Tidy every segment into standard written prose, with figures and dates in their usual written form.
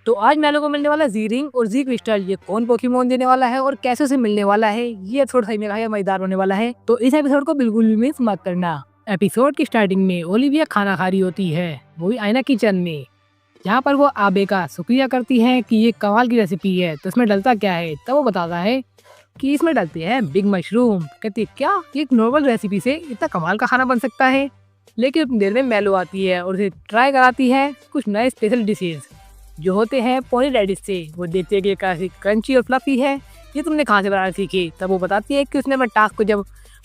तो आज मेलो को मिलने वाला जी रिंग और जी क्रिस्टल, ये कौन पोकेमोन देने वाला है और कैसे उसे मिलने वाला है, ये थोड़ा सही में मजेदार होने वाला है। तो इस एपिसोड को बिल्कुल भी मिस मत करना। एपिसोड की स्टार्टिंग में ओलिविया खाना खा रही होती है, वो भी आईना किचन में, जहाँ पर वो आबे का शुक्रिया करती है कि ये कमाल की रेसिपी है। तो इसमें डलता क्या है, तब वो बताता है कि इसमें डलते हैं बिग मशरूम। कहती है क्या एक नॉर्मल रेसिपी से इतना कमाल का खाना बन सकता है। लेकिन उतनी देर में मेलो आती है और उसे ट्राई कराती है कुछ नए स्पेशल डिशेज जो होते हैं पोनी रेडिश से। वो देखते हैं कि काफी क्रंची और फ्लफी है, ये तुमने कहाँ से बनाना सीखी। तब वो बताती है कि उसने अपने टास्क को जब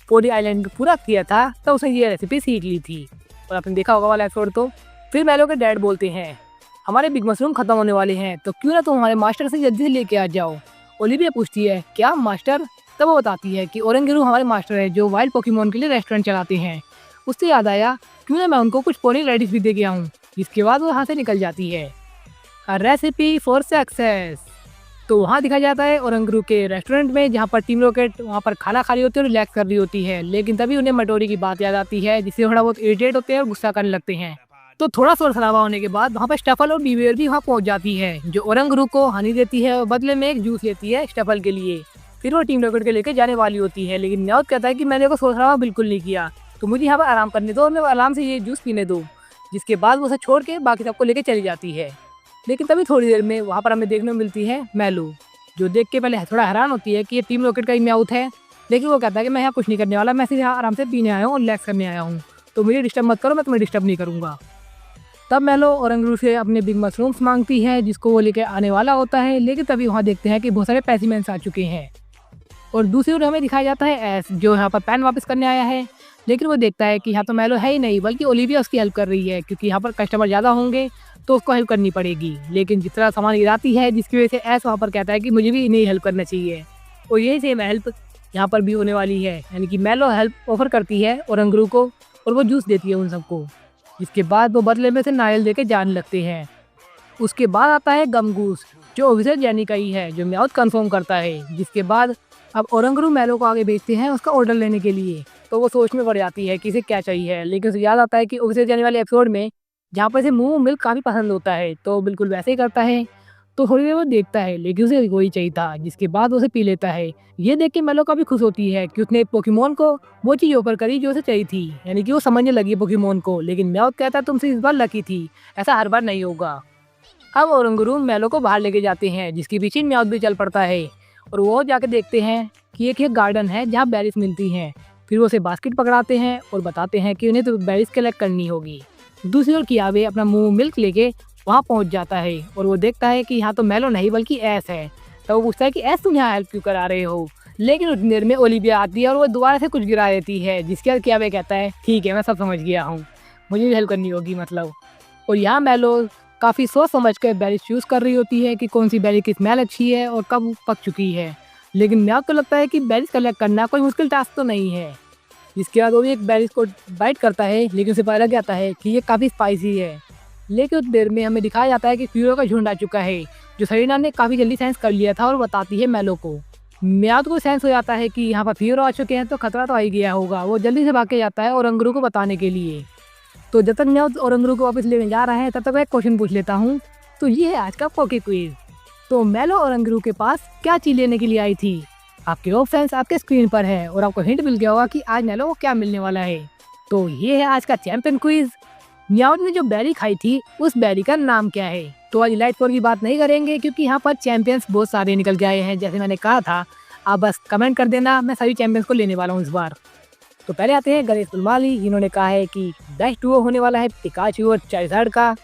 पोनी आइलैंड में पूरा किया था तब उसने ये रेसिपी सीख ली थी। और आपने देखा होगा वाला एपिसोड। तो फिर मेलो के डैड बोलते हैं हमारे बिग मशरूम खत्म होने वाले हैं, तो क्यों ना तुम हमारे मास्टर से जल्दी से लेके आ जाओ। ओलिविया पूछती है क्या मास्टर। तब वो बताती है कि ओरेंगेरू हमारे मास्टर है जो वाइल्ड पोकेमोन के लिए रेस्टोरेंट चलाते हैं। उससे याद आया क्यों ना मैं उनको कुछ पोनी रेडिश भी दे के आऊँ। जिसके बाद वो यहाँ से निकल जाती है। Recipe for success. तो वहाँ दिखा जाता है ओरेंगेरू के रेस्टोरेंट में, जहाँ पर टीम रॉकेट वहाँ पर खाना खा रही होती है और रिलैक्स कर रही होती है। लेकिन तभी उन्हें मटोरी की बात याद आती है, जिससे थोड़ा बहुत इरिटेट होते हैं और गुस्सा करने लगते हैं। तो थोड़ा शोर शराबा होने के बाद वहाँ पर स्टफल और बीवियर भी वहाँ पहुँच जाती है, जो ओरेंगेरू को हनी देती है और बदले में एक जूस लेती है स्टफल के लिए। फिर वो टीम रॉकेट के लेके जाने वाली होती है, लेकिन न्याउथ कहता है कि मैंने को शोर शराबा बिल्कुल नहीं किया, तो मुझे यहाँ पर आराम करने दो और मैं आराम से ये जूस पीने दो। जिसके बाद वो उसे छोड़ के बाकी सबको लेके चली जाती है। लेकिन तभी थोड़ी देर में वहाँ पर हमें देखने को मिलती है मेलो, जो देख के पहले थोड़ा हैरान होती है कि ये टीम रॉकेट का ही म्याउथ है। लेकिन वो कहता है कि मैं यहाँ कुछ नहीं करने वाला, मैं सिर्फ यहाँ आराम से पीने आया हूँ और रिलैक्स करने आया हूँ, तो मुझे डिस्टर्ब मत करो, मैं तुम्हें डिस्टर्ब नहीं करूँगा। तब मेलो ओरेंगेरू से अपने बिग मशरूम्स मांगती है, जिसको वो लेके आने वाला होता है। लेकिन तभी वहाँ देखते हैं कि बहुत सारे स्पेसिमेंस आ चुके हैं। और दूसरी ओर हमें दिखाया जाता है एस, जो यहाँ पर पैन वापस करने आया है। लेकिन वो देखता है कि यहाँ तो मेलो है ही नहीं, बल्कि ओलिविया उसकी हेल्प कर रही है, क्योंकि यहाँ पर कस्टमर ज़्यादा होंगे तो उसको हेल्प करनी पड़ेगी। लेकिन जिस तरह सामान गिराती है, जिसकी वजह से एस वहाँ पर कहता है कि मुझे भी इन्हें हेल्प करना चाहिए। और यही सेम हेल्प यहाँ पर भी होने वाली है, यानी कि मेलो हेल्प ऑफर करती है ओरेंगेरू को और वो जूस देती है उन सबको। जिसके बाद वो बदले में से नारियल दे के जाने लगते हैं। उसके बाद आता है गमगूस, जो ऑफिसर जैनी का ही है, जो म्याउथ कंफर्म करता है। जिसके बाद अब ओरेंगेरू मेलो को आगे भेजते हैं उसका ऑर्डर लेने के लिए। तो वो सोच में पड़ जाती है कि इसे क्या चाहिए। लेकिन उसे याद आता है कि ऑफिसर जैनी वाले एपिसोड में जहाँ पर इसे मुंह मिल्क काफ़ी पसंद होता है, तो बिल्कुल वैसे ही करता है। तो थोड़ी देर वो देखता है, लेकिन उसे वही चाहिए था। जिसके बाद उसे पी लेता है। ये देख के मेलो काफ़ी खुश होती है कि उसने पोकेमोन को वो चीज़ ऑफर करी जो उसे चाहिए थी, यानी कि वो समझने लगी पोकेमोन को। लेकिन म्याउथ कहता है तुमसे इस बार लकी थी, ऐसा हर बार नहीं होगा। अब ओरेंगेरू मेलो को बाहर लेके जाते हैं, जिसके पीछे म्याउथ भी चल पड़ता है। और वो जाके देखते हैं कि एक गार्डन है जहाँ बेरीज मिलती हैं। फिर वो उसे बास्केट पकड़ाते हैं और बताते हैं कि उन्हें तो बेरीज कलेक्ट करनी होगी। दूसरी ओर कियाबे अपना मुंह मिल्क लेके वहाँ पहुँच जाता है और वो देखता है कि यहाँ तो मेलो नहीं बल्कि एस है। तो वो पूछता है कि एस तुम यहाँ हेल्प क्यों करा रहे हो। लेकिन उतनी देर में ओलिविया आती है और वो दोबारा से कुछ गिरा देती है, जिसके बाद कियाबे कहता है ठीक है मैं सब समझ गया हूँ, मुझे भी हेल्प करनी होगी मतलब। और यहाँ मेलो काफ़ी सोच समझ कर बेरीज चूज़ कर रही होती है कि कौन सी बेरी की स्मेल अच्छी है और कब पक चुकी है। लेकिन म्याउथ को लगता है कि बेरीज कलेक्ट करना कोई मुश्किल टास्क तो नहीं है। जिसके बाद वो भी एक बेरीज को बाइट करता है, लेकिन उसे पता लग जाता है कि ये काफ़ी स्पाइसी है। लेकिन उस देर में हमें दिखाया जाता है कि फ्यूरो का झुंड आ चुका है, जो सरीना ने काफ़ी जल्दी सेंस कर लिया था और बताती है मेलो को। म्याउथ को सेंस हो जाता है कि यहाँ पर फ्यूरो आ चुके हैं, तो खतरा तो आ ही गया होगा। वो जल्दी से भाग के जाता है ओरेंगेरू को बताने के लिए। तो जब तक म्याउथ ओरेंगेरू को वापस लेने जा रहा है, तब तक मैं एक क्वेश्चन पूछ लेता हूँ। तो ये है आज का पोके क्विज। तो मेलो ओरेंगेरू के पास क्या चीज़ लेने के लिए आई थी? आपके ऑप्शंस आपके स्क्रीन पर है और आपको हिंट मिल गया होगा कि आज मेलो को क्या मिलने वाला है। तो ये है आज का चैंपियन क्विज। म्याउथ ने जो बेरी खाई थी उस बेरी का नाम क्या है? तो आज इलाइट 4 की बात नहीं करेंगे, क्योंकि यहाँ पर चैंपियंस बहुत सारे निकल के आए हैं। जैसे मैंने कहा था, आप बस कमेंट कर देना, मैं सभी चैंपियंस को लेने वाला हूँ इस बार। तो पहले आते हैं गणेश गुलमाली, जिन्होंने कहा है कि बेस्ट डुओ होने वाला है पिकाचू और चार्जर्ड का।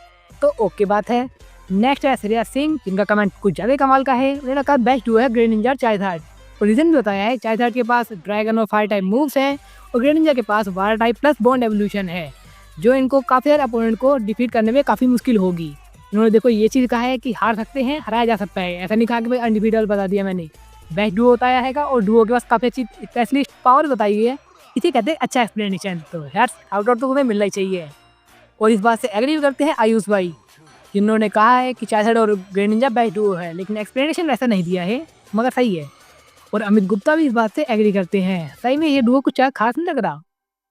तो ओके बात है। नेक्स्ट है श्रेया सिंह, जिनका कमेंट कुछ ज़्यादा कमाल का है। उन्होंने कहा बेस्ट डुओ है ग्रेनिंजा और चार्जर्ड। और रीजन भी बताया है, चार्जर्ड के पास ड्रैगन और फायर टाइप मूव्स हैं और ग्रेनिंजा के पास water type plus bond evolution है, जो इनको काफ़ी सारे अपोनेंट को डिफीट करने में काफ़ी मुश्किल होगी। इन्होंने देखो ये चीज़ कहा है कि हार सकते हैं, हराया जा सकता है, ऐसा नहीं कहा कि भाई अनडिफीटेबल बता दिया मैंने। बेस्ट डुओ होता है और डुओ के पास काफ़ी अच्छी स्पेशलिस्ट पावर बताई है, इसे कहते हैं अच्छा एक्सप्लेनेशन। तो यार आउट तो तुम्हें मिलना ही चाहिए। और इस बात से एग्री करते हैं आयुष भाई, जिन्होंने कहा है कि चार्जर्ड और ग्रेनिंजा बेस्ट डुओ है, लेकिन एक्सप्लेनेशन वैसा नहीं दिया है, मगर सही है। और अमित गुप्ता भी इस बात से एग्री करते हैं, सही में ये डुओ कुछ खास नहीं लग रहा।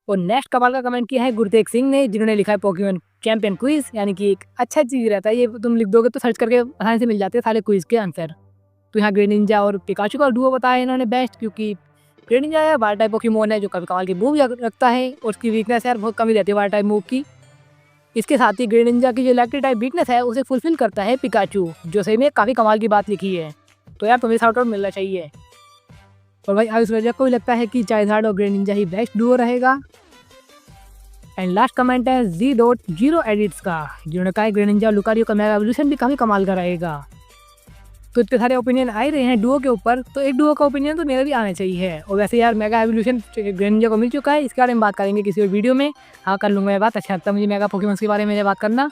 और नेक्स्ट कमाल का कमेंट किया है गुरतेज सिंह ने, जिन्होंने लिखा है पोकेमॉन चैंपियन क्विज, यानी कि एक अच्छा चीज़ रहता है, ये तुम लिख दोगे तो सर्च करके आसानी से मिल जाते हैं सारे क्विज के आंसर। तो यहाँ ग्रेनिंजा और पिकाचू का डुओ बताया इन्होंने बेस्ट, क्योंकि ग्रेनिंजा है वाटर टाइप पोकेमोन है जो कभी कमाल की मूव रखता है और उसकी वीकनेस यार बहुत कमी रहती है वाटर टाइप मूव की। इसके साथ ही ग्रेनिंजा की जो इलेक्ट्रिक टाइप वीकनेस है उसे फुलफिल करता है पिकाचू, जो सही में काफ़ी कमाल की बात लिखी है। तो यार तुम्हें शाउट आउट मिलना चाहिए। और भाई इस वजह को भी लगता है कि चाइल्ड और ग्रेनिंजा ही बेस्ट डुओ रहेगा। एंड लास्ट कमेंट है Z.0 एडिट्स का, जिन्होंने कहा ग्रेनिंजा और लुकारियो का मेगा एवोल्यूशन भी काफ़ी कमाल का रहेगा। तो इतने सारे ओपिनियन आ ही रहे हैं डुओ के ऊपर, तो एक डुओ का ओपिनियन तो मेरा भी आना चाहिए। और वैसे यार मेगा एवोल्यूशन ग्रेनिंजा को मिल चुका है, इसके बारे में बात करेंगे किसी और वीडियो में। हाँ कर लूँगा मैं बात, अच्छा लगता है मुझे मेगा पोकेमॉन्स के बारे में बात करना।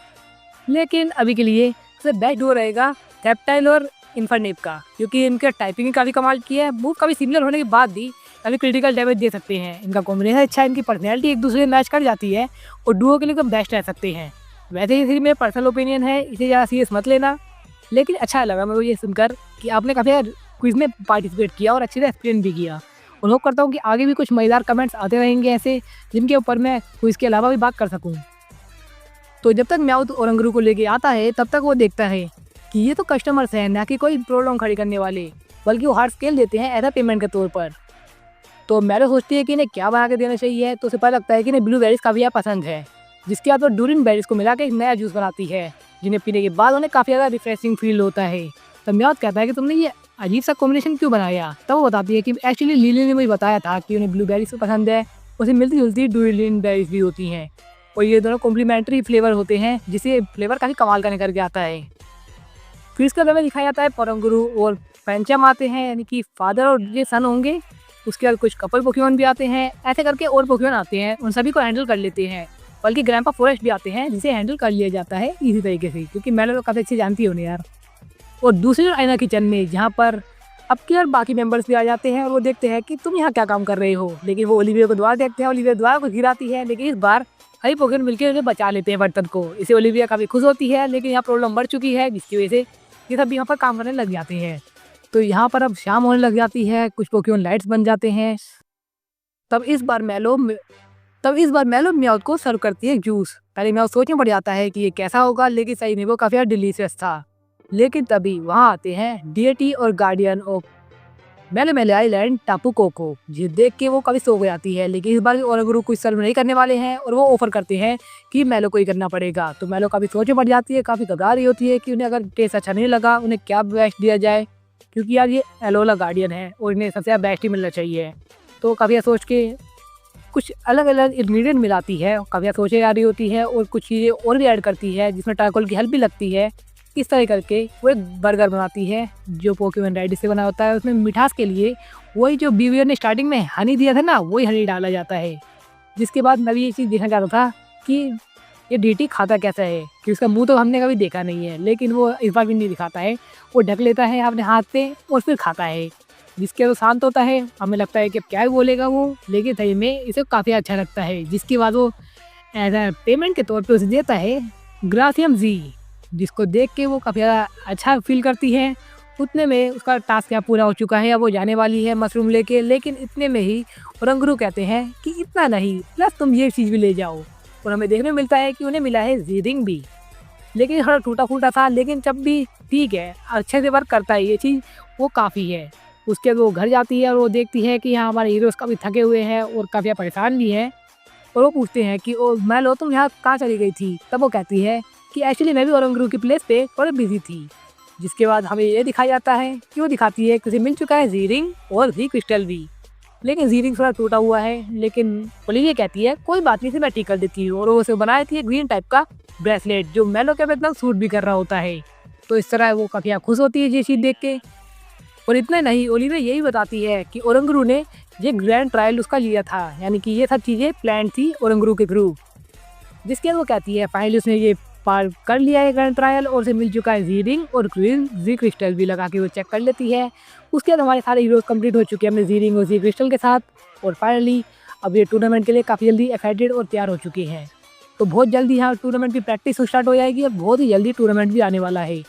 लेकिन अभी के लिए सबसे बेस्ट डुओ रहेगा रेप्टाइल और इन्फरनेप का, क्योंकि इनका टाइपिंग काफ़ी कमाल की है, मूव काफ़ी सिमिलर होने के बाद भी काफ़ी क्रिटिकल डैमेज दे सकते हैं। इनका कॉम्बिनेशन अच्छा है, इनकी पर्सनैलिटी एक दूसरे से मैच कर जाती है और डुओ के लिए तो बेस्ट रह सकते हैं। वैसे ही मेरा पर्सनल ओपिनियन है, इसे ज़्यादा सीरियस मत लेना, लेकिन अच्छा लगा मेरे को ये सुनकर कि आपने काफ़ी क्विज में पार्टिसिपेट किया और अच्छे से एक्सप्लेन भी किया। और होप करता हूँ कि आगे भी कुछ मज़ेदार कमेंट्स आते रहेंगे ऐसे, जिनके ऊपर मैं क्विज के अलावा भी बात कर सकूँ। तो जब तक म्याऊथ ओरंगरू को लेके आता है तब तक वो देखता है कि ये तो कस्टमर्स हैं, ना कि कोई प्रॉब्लम खड़ी करने वाले, बल्कि वो हार्ड स्केल देते हैं एज अ पेमेंट के तौर पर। तो मैरो सोचती है कि इन्हें क्या बना के देना चाहिए, तो उसे पता लगता है कि इन्हें ब्लू बेरीज काफ़ी ज़्यादा पसंद है, जिसके बाद वो डूरिन बेरीज को मिला के एक नया जूस बनाती है, जिन्हें पीने के बाद उन्हें काफ़ी ज़्यादा रिफ्रेशिंग फील होता है। तो म्याऊथ कहता है कि तुमने ये अजीब सा कॉम्बिनेशन क्यों बनाया। तब वो बताती है कि एक्चुअली लिली ने मुझे बताया था कि उन्हें ब्लू बेरीज पसंद है, उसे मिलती जुलती डूरिन बेरीज भी होती हैं और ये दोनों कॉम्प्लीमेंट्री फ्लेवर होते हैं, जिससे फ्लेवर काफ़ी कमाल का निकल के आता है। फिर इसके बाद दिखाया जाता है ओरंगुरु और पैंचम आते हैं, यानी कि फादर और ये सन होंगे। उसके बाद कुछ कपल पोकेमॉन भी आते हैं, ऐसे करके और पोकेमॉन आते हैं, उन सभी को हैंडल कर लेते हैं। बल्कि ग्रैंपा फॉरेस्ट भी आते हैं, जिसे हैंडल कर लिया जाता है इसी तरीके से, क्योंकि मैंने तो काफ़ी अच्छी जानती हूँ यार। और दूसरी ओर आईना किचन में, जहाँ पर अब के और बाकी मेंबर्स भी आ जाते हैं और वो देखते हैं कि तुम यहाँ क्या काम कर रहे हो, लेकिन वो ओलिविया को द्वार देखते हैं, ओलिविया द्वार को गिराती है, लेकिन इस बार सभी पोकेमॉन मिलकर उन्हें बचा लेते हैं बर्तन को। इसे ओलिविया काफ़ी खुश होती है, लेकिन यहाँ प्रॉब्लम बढ़ चुकी है, जिसकी वजह से ये सब यहाँ पर काम करने लग जाते हैं। तो यहाँ पर अब शाम होने लग जाती है, कुछ पोकेमॉन लाइट्स बन जाते हैं। तब इस बार मैलो म्याऊथ को सर्व करती है जूस। पहले म्याऊथ सोचने पड़ जाता है कि ये कैसा होगा, लेकिन सही में वो काफ़ी ज़्यादा डिलीशियस था। लेकिन तभी वहाँ आते हैं डीएटी और गार्डियन ऑफ मेले आइलैंड टापू कोको, जिसे देख के वो काफ़ी सो हो जाती है। लेकिन इस बार ओरंगुरु कुछ सर्व नहीं करने वाले हैं और वो ऑफर करते हैं कि मैलो को ही करना पड़ेगा। तो मैलो काफ़ी सोचने पड़ जाती है, काफ़ी घबरा रही होती है कि उन्हें अगर टेस्ट अच्छा नहीं लगा उन्हें क्या बेस्ट दिया जाए, क्योंकि यार ये एलोला गार्डियन है और इन्हें सबसे ज़्यादा बेस्ट ही मिलना चाहिए। तो काफ़ी सोच के कुछ अलग अलग इंग्रेडिएंट मिलाती है, काफ़ी सोचे जा रही होती है और कुछ चीज़ें और भी ऐड करती है, जिसमें टारकोल की हेल्प भी लगती है। इस तरह करके वो एक बर्गर बनाती है जो पोकेमॉन रेडिस से बना होता है। उसमें मिठास के लिए वही जो बीवियर ने स्टार्टिंग में हनी दिया था ना, वही हनी डाला जाता है। जिसके बाद मैं भी ये चीज़ देखना चाहता था कि ये डीटी खाता कैसा है, कि उसका मुंह तो हमने कभी देखा नहीं है, लेकिन वो इस बार भी नहीं दिखाता है। वो ढक लेता है अपने हाथ से और फिर खाता है, जिसके वो शांत होता है। हमें लगता है कि अब क्या ही बोलेगा वो, लेकिन सही में इसे काफ़ी अच्छा लगता है। जिसके बाद वो एज ए पेमेंट के तौर पे उसे देता है ग्रासियम जी, जिसको देख के वो काफ़ी ज़्यादा अच्छा फील करती है। उतने में उसका टास्क यहाँ पूरा हो चुका है, अब वो जाने वाली है मशरूम लेके। लेकिन इतने में ही ओरंगुरु कहते हैं कि इतना नहीं, प्लस तुम ये चीज़ भी ले जाओ। और हमें देखने में मिलता है कि उन्हें मिला है ज़ीरिंग भी, लेकिन थोड़ा टूटा फूटा था, लेकिन जब भी ठीक है, अच्छे से वर्क करता है ये चीज़, वो काफ़ी है। उसके बाद वो घर जाती है और वो देखती है कि यहाँ हमारे हीरोज़ काफ़ी थके हुए हैं और काफ़ी परेशान भी हैं। और वो पूछते हैं कि ओ मैलो तुम यहाँ कहाँ चली गई थी। तब वो कहती है कि एक्चुअली मैं भी ओरंगुरु की प्लेस पे थोड़ा बिजी थी। जिसके बाद हमें ये दिखाया जाता है कि वो दिखाती है कि उसे मिल चुका है ज़ीरिंग और जी क्रिस्टल भी, लेकिन ज़ीरिंग थोड़ा टूटा हुआ है। लेकिन ओलिविया कहती है कोई बात नहीं, से मैं ठीक कर देती हूँ। और वो उसे बनाई थी ग्रीन टाइप का ब्रेसलेट, जो मैलो के एकदम सूट भी कर रहा होता है। तो इस तरह वो काफ़ी खुश होती है ये चीज़ देख के। और इतना नहीं, ओलिविया यही बताती है कि ओरंगुरु ने ये ग्रैंड ट्रायल उसका लिया था, यानी कि ये सब चीज़ें प्लान थी ओरंगुरु के थ्रू। जिसके बाद वो कहती है फाइनली उसने ये पार कर लिया है ग्रैंड ट्रायल और उसे मिल चुका है ज़ीरिंग और ग्रीन जी क्रिस्टल भी लगा के वो चेक कर लेती है। उसके बाद हमारे सारे हीरोज़ कंप्लीट हो चुके हैं अपने ज़ीरिंग और जी क्रिस्टल के साथ। और फाइनली अब ये टूर्नामेंट के लिए काफ़ी जल्दी एक्साइटेड और तैयार हो चुके हैं। तो बहुत जल्दी यहाँ टूर्नामेंट की प्रैक्टिस स्टार्ट हो जाएगी और बहुत ही जल्दी टूर्नामेंट भी आने वाला है।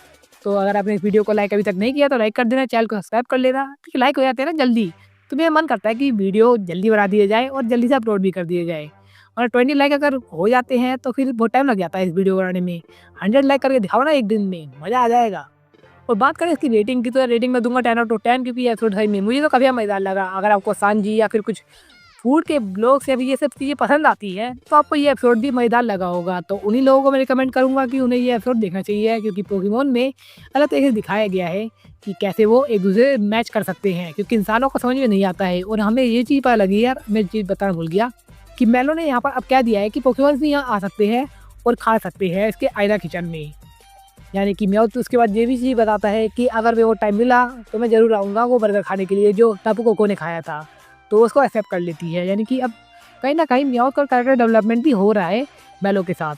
तो अगर आपने इस वीडियो को लाइक अभी तक नहीं किया तो लाइक कर देना, चैनल को सब्सक्राइब कर लेना, क्योंकि लाइक हो जाते हैं ना जल्दी तो मेरा मन करता है कि वीडियो जल्दी बना दिया जाए और जल्दी से अपलोड भी कर दिया जाए। और 20 लाइक अगर हो जाते हैं तो फिर बहुत टाइम लग जाता है इस वीडियो बनाने में। 100 लाइक करके दिखाओ ना एक दिन में, मज़ा आ जाएगा। और बात करें इसकी रेटिंग की तो रेटिंग मैं दूंगा 10 आउट ऑफ 10, क्योंकि ये एपिसोड सही में मुझे तो काफ़ी मज़ेदार लगा। अगर आपको सांजी या फिर कुछ फूड के ब्लॉग्स या फिर ये सब चीज़ें पसंद आती है तो आपको ये एपिसोड भी मज़ेदार लगा होगा। तो उन्हीं लोगों को मैं रिकमेंड करूँगा कि उन्हें ये एपिसोड देखना चाहिए, क्योंकि पोकेमॉन में अलग तरीके से दिखाया गया है कि कैसे वो एक दूसरे से मैच कर सकते हैं, क्योंकि इंसानों को समझ में नहीं आता है। और हमें ये चीज़ पता लगी यार, मैं चीज़ बताना भूल गया कि मेलो ने यहाँ पर अब क्या दिया है कि पोकेमॉन्स भी यहाँ आ सकते हैं और खा सकते हैं इसके आयरा किचन में। यानी कि म्याऊ तो उसके बाद ये भी चीज़ बताता है कि अगर मेरे को टाइम मिला तो मैं ज़रूर आऊँगा वो बर्गर खाने के लिए जो टापू कोको ने खाया था। तो उसको एक्सेप्ट कर लेती है। यानी कि अब कहीं न कहीं म्याऊ का कैरेक्टर डेवलपमेंट भी हो रहा है मेलो के साथ।